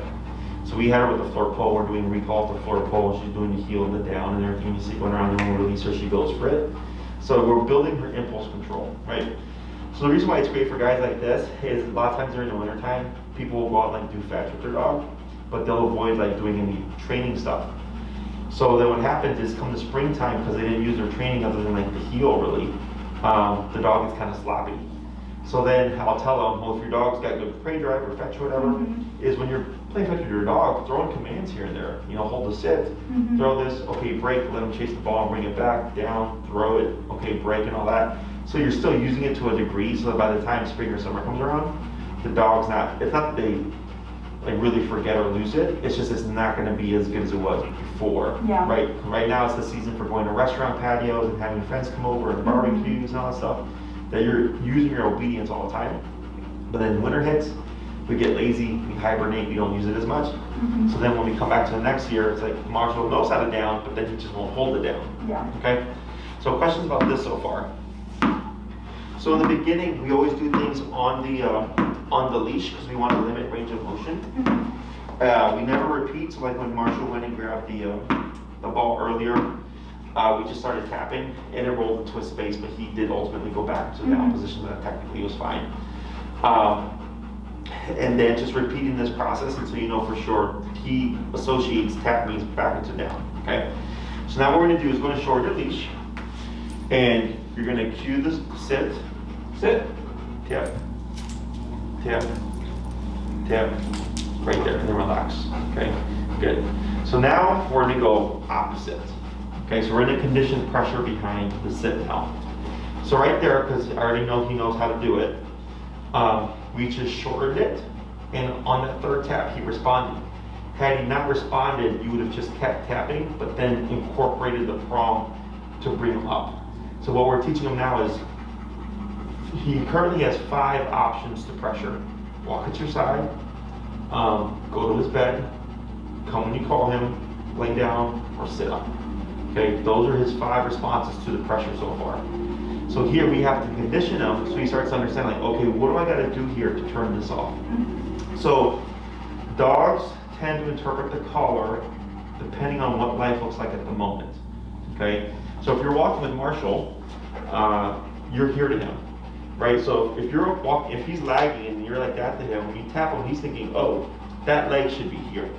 So we had her with the floor pole, we're doing recall to floor pole, she's doing the heel and the down and everything. You see going around, and when we release her, she goes for it. So we're building her impulse control, right? So the reason why it's great for guys like this is a lot of times during the winter time, people will go out and like do fetch with their dog, but they'll avoid like doing any training stuff. So then what happens is come the springtime, because they didn't use their training other than like the heel really, the dog is kind of sloppy. So then I'll tell them, well, if your dog's got good prey drive or fetch or whatever, is when you're playing fetch with your dog, throw in commands here and there. You know, hold the sit, throw this, okay, break, let them chase the ball and bring it back, down, throw it, okay, break and all that. So you're still using it to a degree, so that by the time spring or summer comes around, the dog's it's not that they like really forget or lose it, it's just it's not going to be as good as it was before. Right now it's the season for going to restaurant patios and having friends come over and barbecues and all that stuff. that you're using your obedience all the time, but then winter hits, we get lazy, we hibernate, we don't use it as much. So then when we come back to the next year, it's like Marshall knows how to down, but then he just won't hold it down. Yeah. Okay? So questions about this so far? So in the beginning, we always do things on the leash because we want to limit range of motion. We never repeat, so like when Marshall went and grabbed the ball earlier, we just started tapping and it rolled into a space, but he did ultimately go back to the down position, that technically was fine. And then just repeating this process until you know for sure he associates tap means back into down, okay? So now what we're gonna do is go to short your leash and you're gonna cue the sit, tap, tap, tap, right there, and then relax, okay? Good. So now we're gonna go opposite. Okay, so we're gonna condition pressure behind the sit now. So right there, because I already know he knows how to do it, we just shortened it, and on that third tap, he responded. Had he not responded, you would have just kept tapping, but then incorporated the prong to bring him up. So what we're teaching him now is, he currently has 5 options to pressure. Walk at your side, go to his bed, come when you call him, lay down, or sit up. Okay, those are his 5 responses to the pressure so far. So here we have to condition him so he starts to understand, like, okay, what do I got to do here to turn this off? So dogs tend to interpret the collar depending on what life looks like at the moment. Okay, so if you're walking with Marshall, you're here to him, right? So if you're walking, if he's lagging and you're like that to him, when you tap him, he's thinking, oh, that leg should be here.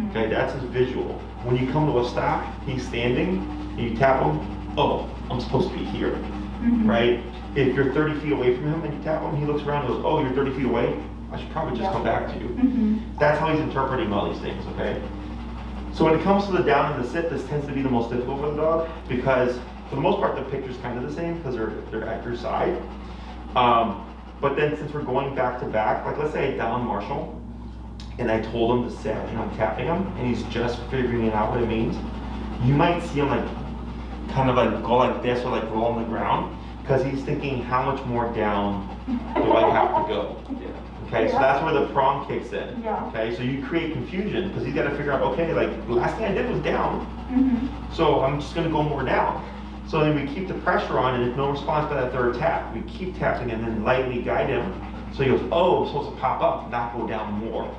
Okay, that's his visual. When you come to a stop, he's standing, and you tap him, oh, I'm supposed to be here, right? If you're 30 feet away from him and you tap him, he looks around and goes, oh, you're 30 feet away? I should probably just come back to you. That's how he's interpreting all these things, okay? So when it comes to the down and the sit, this tends to be the most difficult for the dog because for the most part, the picture's kind of the same because they're at your side. But then since we're going back to back, like let's say I down Marshall, and I told him to sit and I'm tapping him and he's just figuring out what it means, you might see him like kind of like go like this or like roll on the ground because he's thinking how much more down do I have to go? Okay, so that's where the prong kicks in. Okay, so you create confusion because he's got to figure out, okay, like the last thing I did was down, so I'm just going to go more down. So then we keep the pressure on, and if no response by that third tap, we keep tapping and then lightly guide him. So he goes, oh, I'm supposed to pop up, not go down more.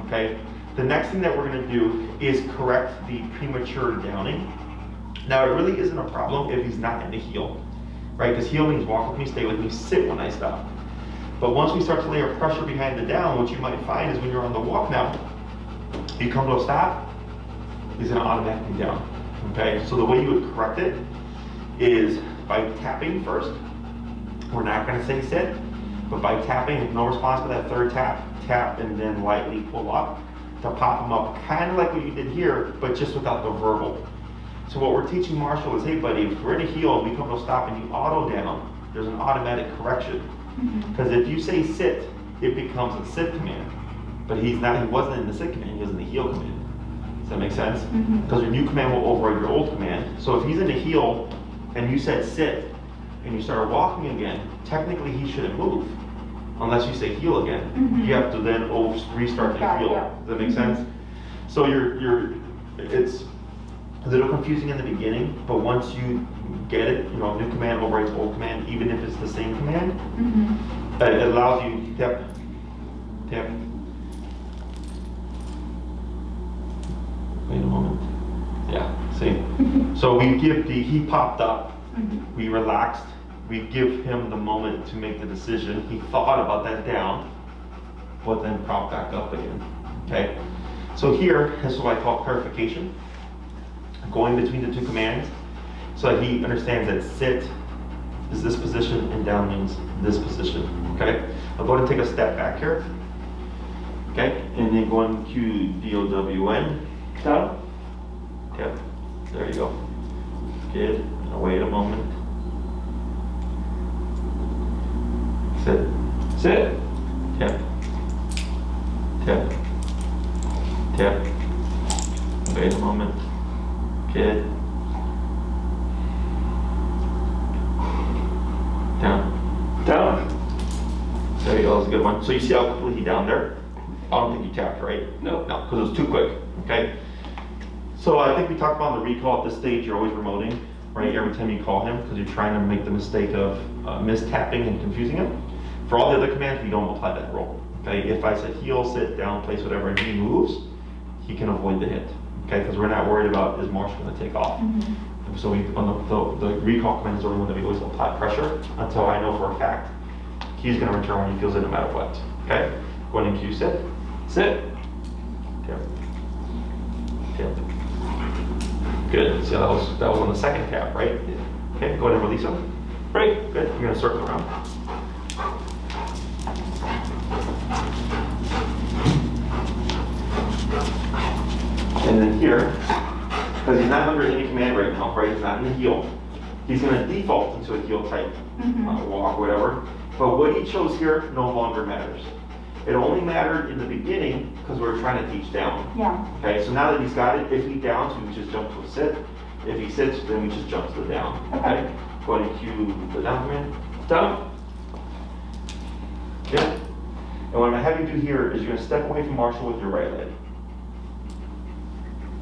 Okay. The next thing that we're going to do is correct the premature downing. Now, it really isn't a problem if he's not in the heel, right? Because heel means walk with me, stay with me, sit when I stop. But once we start to layer pressure behind the down, what you might find is when you're on the walk now, you come to a stop, he's going to automatically down. Okay. So the way you would correct it is by tapping first. We're not going to say sit, but by tapping, if no response to that third tap, tap and then lightly pull up to pop them up, kind of like what you did here, but just without the verbal. So what we're teaching Marshall is, hey buddy, if we're in a heel and we come to a stop and you auto down, there's an automatic correction. Because if you say sit, it becomes a sit command. But he wasn't in the sit command, he was in the heel command. Does that make sense? Because your new command will override your old command. So if he's in the heel and you said sit and you started walking again, technically he shouldn't move unless you say heel again. You have to then restart the heel. Does that make sense? So it's a little confusing in the beginning, but once you get it, you know, new command overrides old command, even if it's the same command, it allows you tap, tap. Wait a moment. Yeah, see? So we give he popped up, we relaxed, we give him the moment to make the decision. He thought about that down, but then propped back up again, okay? So here is what I call clarification, going between the two commands, so that he understands that sit is this position and down means this position, okay? I'll go ahead and take a step back here, okay? And then go on to D-O-W-N, down, yep, there you go. Good, now wait a moment. Sit. Sit. Tap. Tap. Tap. Wait a moment. Good. Down. was a good one. So you see how quickly he down there? I don't think you tapped, right? No. No, because it was too quick, okay? So I think we talked about the recall at this stage, you're always remoting, right? Every time you call him, because you're trying to make the mistake of mistapping and confusing him. For all the other commands, we don't apply that rule, okay? If I said heel, sit, down, place, whatever, and he moves, he can avoid the hit, okay? Because we're not worried about is Marshall going to take off. So we, on the recall command is the only one that we always apply pressure until I know for a fact he's going to return when he feels it no matter what, okay? Go ahead and cue sit. Sit. Tap. Tap. Good. See, that was on the second tap, right? Okay, go ahead and release him. Break. Good. You're going to circle around. And then here, because he's not under any command right now, right? He's not in the heel. He's going to default into a heel type walk, whatever. But what he chose here no longer matters. It only mattered in the beginning because we were trying to teach down. Yeah. Okay, so now that he's got it, if he downs, we just jump to a sit. If he sits, then we just jump to the down. Okay? Go ahead and cue the down command. Down. Good. And what I'm going to have you do here is you're going to step away from Marshall with your right leg.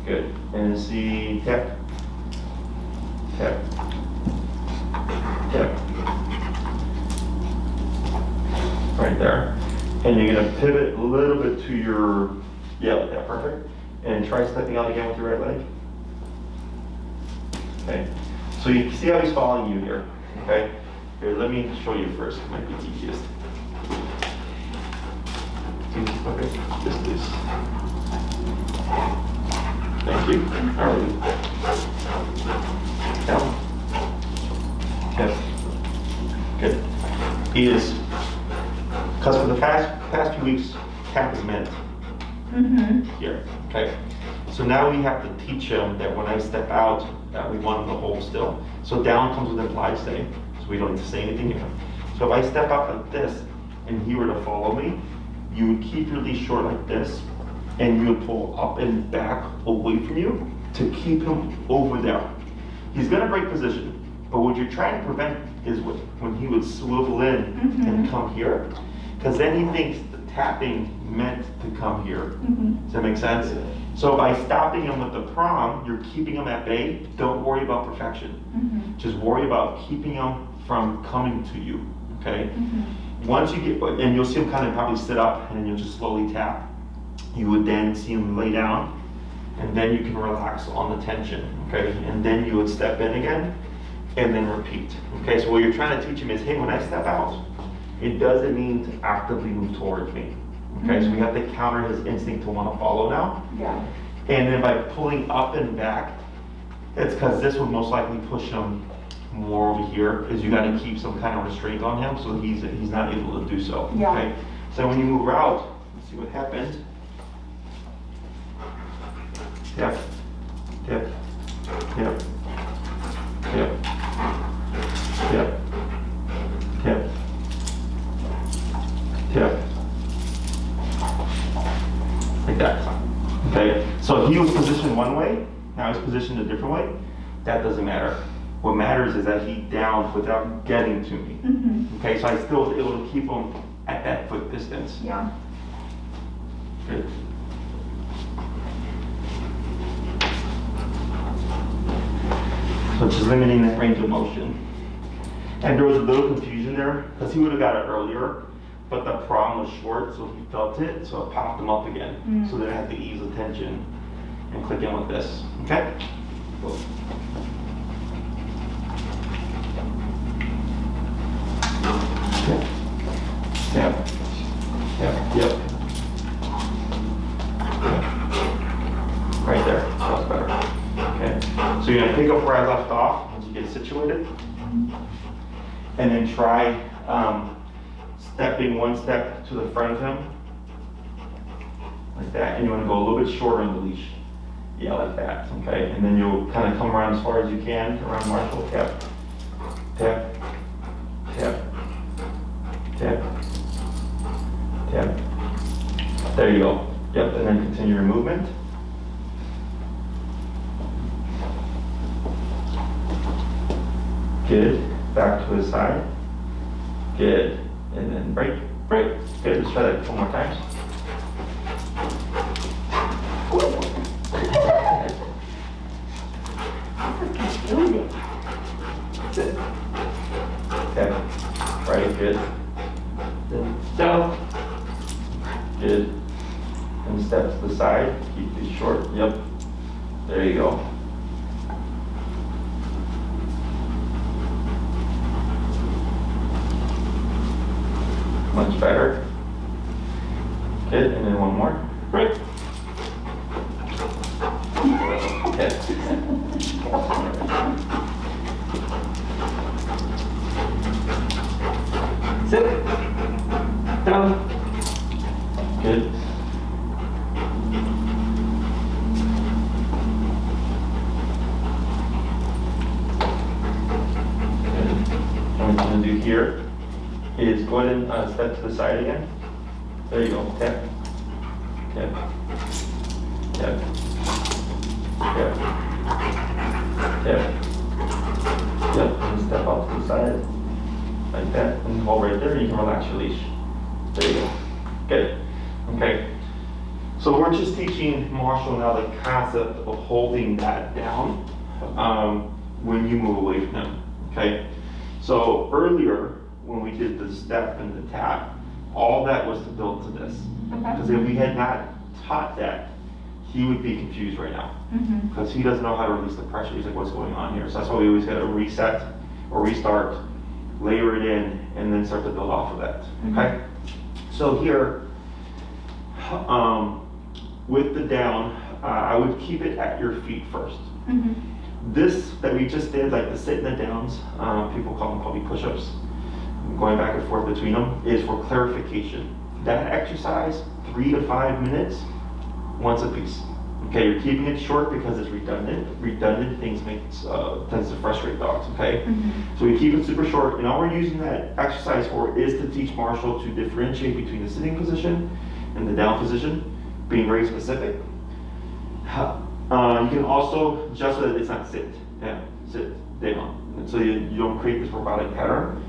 Good. And see, tap, tap, tap. Right there. And you're going to pivot a little bit to your, like that, perfect. And try stepping out again with your right leg. Okay. So you see how he's following you here, okay? Here, let me show you first, it might be easiest. Okay, this is. Thank you. All right. Down. Yes. Good. He is, because for the past few weeks, tap is meant here, okay? So now we have to teach him that when I step out, that we want him to hold still. So down comes with implied stay, so we don't need to say anything here. So if I step out like this, and he were to follow me, you would keep your leash short like this, and you would pull up and back away from you to keep him over there. He's gonna break position, but what you're trying to prevent is when he would swivel in and come here, because then he thinks the tapping meant to come here. Does that make sense? So by stopping him with the prom, you're keeping him at bay. Don't worry about perfection. Just worry about keeping him from coming to you, okay? Once you get, and you'll see him kind of probably sit up, and then you'll just slowly tap. You would then see him lay down, and then you can relax on the tension, okay? And then you would step in again, and then repeat. Okay, so what you're trying to teach him is, hey, when I step out, it doesn't mean to actively move towards me. Okay, so we have to counter his instinct to want to follow now. Yeah. And then by pulling up and back, it's because this would most likely push him more over here, is you got to keep some kind of restraint on him so he's not able to do so. Yeah. Okay, so when you move out, let's see what happens. Yep, yep, yep, yep, yep, yep, yep. Like that. Okay, so he was positioned one way, now he's positioned a different way. That doesn't matter. What matters is that he downed without getting to me. Okay, so I still was able to keep him at that foot distance. Yeah. Good. So just limiting that range of motion. And there was a little confusion there, because he would have got it earlier, but the prom was short, so he felt it, so it popped him up again. So then I had to ease the tension and click in with this, okay? Cool. Yep. Yep. Yep. Right there. That's better. Okay. So you're gonna pick up where I left off once you get situated, and then try stepping one step to the front of him, like that. And you want to go a little bit shorter on the leash. Yeah, like that. Okay. And then you'll kind of come around as far as you can around Marshall. Tap. Tap. Tap. Tap. Tap. There you go. Yep, and then continue your movement. Good. Back to his side. Good. And then break. Great. Okay, let's try that one more time. Confusing. Sit. Okay. Right, good. Then down. Good. And step to the side. Keep these short. Yep. There you go. Much better. Good. And then one more. Great. Okay. Sit. Down. Good. What I'm going to do here is go ahead and step to the side again. There you go. Tap. Tap. Tap. Tap. Tap. Yep. And step out to the side. Like that. And hold right there. You can relax your leash. There you go. Good. Okay. So we're just teaching Marshall now the concept of holding that down when you move away from him. Okay. So earlier, when we did the step and the tap, all that was to build to this. Because if we had not taught that, he would be confused right now. Because he doesn't know how to release the pressure. He's like, what's going on here? So that's why we always got to reset or restart, layer it in, and then start to build off of that. Okay? So here, with the down, I would keep it at your feet first. This that we just did, like the sit and the downs, people call them probably push-ups, going back and forth between them, is for clarification. That exercise, 3 to 5 minutes, once a piece. Okay, you're keeping it short because it's redundant. Redundant things tends to frustrate dogs, okay? So we keep it super short, and all we're using that exercise for is to teach Marshall to differentiate between the sitting position and the down position, being very specific. You can also adjust so that it's not sit down, and so you don't create this robotic pattern.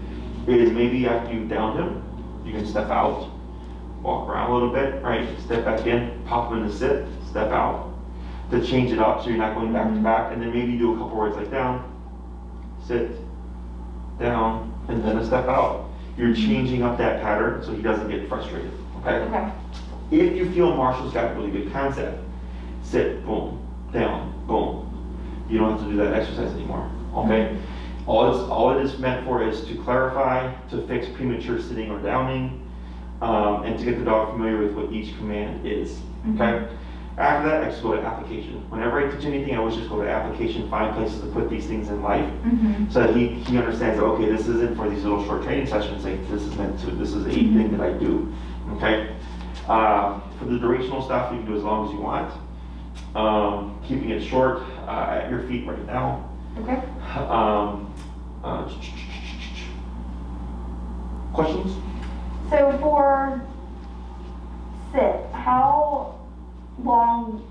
Is maybe after you've downed him, you can step out, walk around a little bit, right? Step back in, pop him into sit, step out, to change it up so you're not going back to back, and then maybe do a couple words like down, sit, down, and then a step out. You're changing up that pattern so he doesn't get frustrated, okay? If you feel Marshall's got a really good concept, sit, boom, down, boom. You don't have to do that exercise anymore, okay? All it is meant for is to clarify, to fix premature sitting or downing, and to get the dog familiar with what each command is, okay? After that, I just go to application. Whenever I teach anything, I always just go to application, find places to put these things in life, so that he understands that, okay, this isn't for these little short training sessions, like this is a thing that I do, okay? For the durational stuff, you can do as long as you want. Keeping it short, at your feet right now. Okay. Questions? So for sit, how long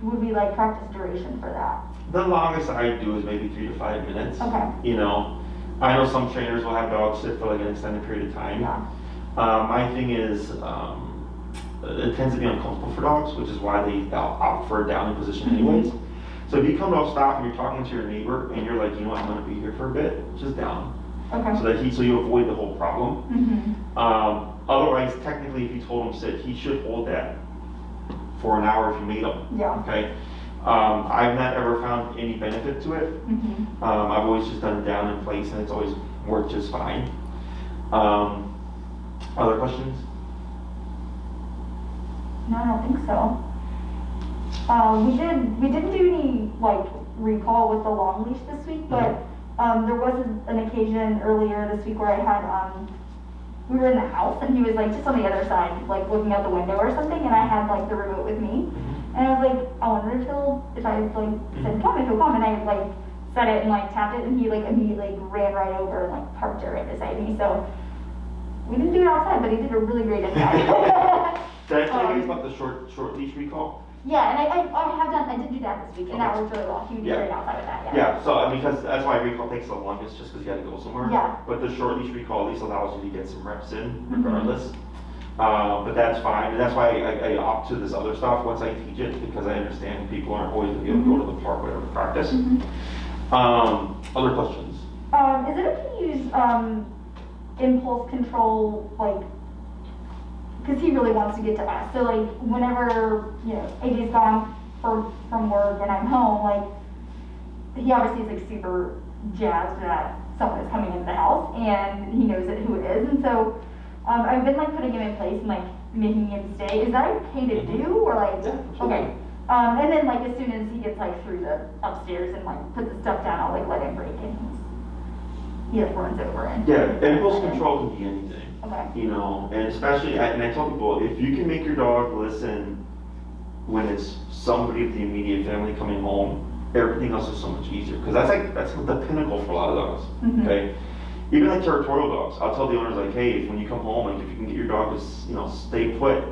would be like practice duration for that? The longest I do is maybe 3 to 5 minutes. Okay. You know, I know some trainers will have dogs sit for like an extended period of time. Yeah. My thing is, it tends to be uncomfortable for dogs, which is why they opt for a downing position anyways. So if you come to a stop and you're talking to your neighbor and you're like, you know what, I'm gonna be here for a bit, just down. Okay. So you avoid the whole problem. Otherwise, technically, if you told him sit, he should hold that for an hour if you made him. Yeah. Okay. I've not ever found any benefit to it. I've always just done it down in place, and it's always worked just fine. Other questions? No, I don't think so. We didn't do any like recall with the long leash this week, but there was an occasion earlier this week where I had we were in the house and he was like just on the other side, like looking out the window or something, and I had like the remote with me, and I was like, I wonder if I like said come, if he'll come, and I like said it and like tapped it, and he like immediately ran right over and like parked it right beside me. So we didn't do it outside, but he did a really great inside. Did I tell you guys about the short leash recall? Yeah, and I did do that this week, and that worked really well. He would be Yeah. great outside of that, yeah. Yeah, so because that's why recall takes the longest, just because you gotta go somewhere. Yeah. But the short leash recall at least allows you to get some reps in Mhm. regardless. But that's fine, and that's why I opt to this other stuff once I teach it, because I understand people aren't always gonna be able to go to the park, whatever, to practice. Other questions? Is it okay to use impulse control, like, because he really wants to get to us. So like whenever, you know, AJ's gone from work and I'm home, like he obviously is like super jazzed that someone is coming into the house and he knows who it is. And so I've been like putting him in place and like making him stay. Is that okay to do or like, Yeah, absolutely. okay. And then like as soon as he gets like through the upstairs and like put the stuff down, I'll like let him break and he like runs over and. Yeah, impulse control can be anything. Okay. You know, and especially, and I tell people, if you can make your dog listen when it's somebody of the immediate family coming home, everything else is so much easier. Because that's the pinnacle for a lot of dogs. Mhm. Okay, even like territorial dogs, I'll tell the owners like, hey, if when you come home, like if you can get your dog to stay put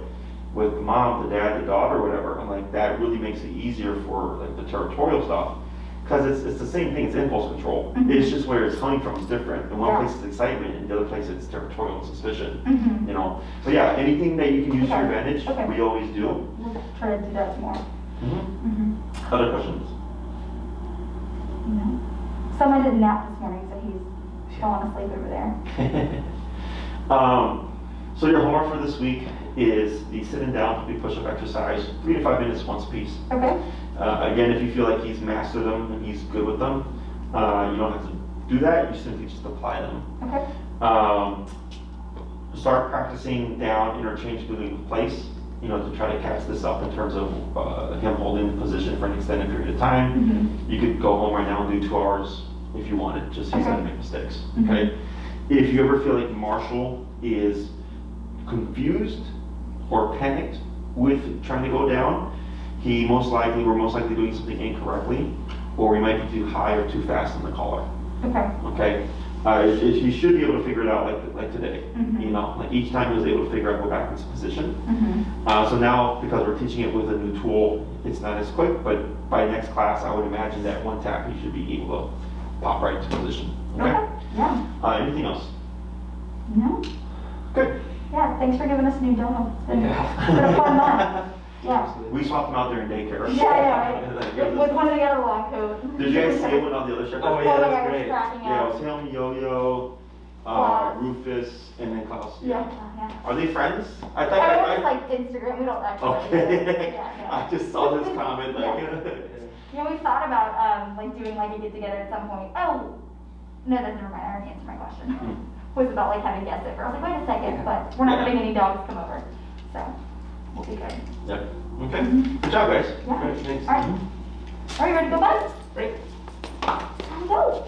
with the mom, the dad, the dog, or whatever, I'm like that really makes it easier for like the territorial stuff. Because it's the same thing, it's impulse control. Mhm. It's just where it's coming from is different. In one Yeah. place it's excitement, and the other place it's territorial and suspicion. Mhm. You know, but yeah, anything that you can use to your Okay. advantage, Okay. we always do. We'll try to do that tomorrow. Mm-hmm. Other questions? No. Someone did nap this morning, so he's falling asleep over there. So your homework for this week is the sitting down puppy push-up exercise, 3 to 5 minutes once a piece. Okay. Again, if you feel like he's mastered them and he's good with them, you don't have to do that. You simply just apply them. Okay. Start practicing down interchangeably with place, you know, to try to catch this up in terms of him holding the position for an extended period of time. Mhm. You could go home right now and do 2 hours if you wanted, just he's Okay. gonna make mistakes, Mhm. okay? If you ever feel like Marshall is confused or panicked with trying to go down, we're most likely doing something incorrectly, or we might be too high or too fast on the collar, Okay. okay? He should be able to figure it out like today, Mhm. you know, like each time he was able to figure out, go back into position. Mhm. So now, because we're teaching it with a new tool, it's not as quick, but by next class, I would imagine that one tap, he should be able to pop right into position, okay? Yeah. Anything else? No. Good. Yeah. Thanks for giving us a new dog. It's been, Yeah. it's been a fun month. Yeah. We swapped him out there in daycare. Yeah. Like, Yeah. With one of the other long coat. Did you guys see it when on the other shepherd? Oh, Oh yeah, my that's God, great. it's cracking Yeah, it up. was him, Yo-Yo, Klaus. Rufus, and then Klaus. Yeah. Yeah. Are they friends? I I thought know it's like Instagram. We don't actually. Okay. Yeah. I just saw this comment, like. Yeah, we thought about like doing like a get together at some point. Oh, no, that's never mind. I already answered my question. Was about like having guests over. I was like, wait a second, but we're not Yeah. having any dogs come over, so we'll be good. Yep. Okay. Good job, guys. Yeah. Great, thanks. All right. Are you ready to go, bud? Great. Time to go.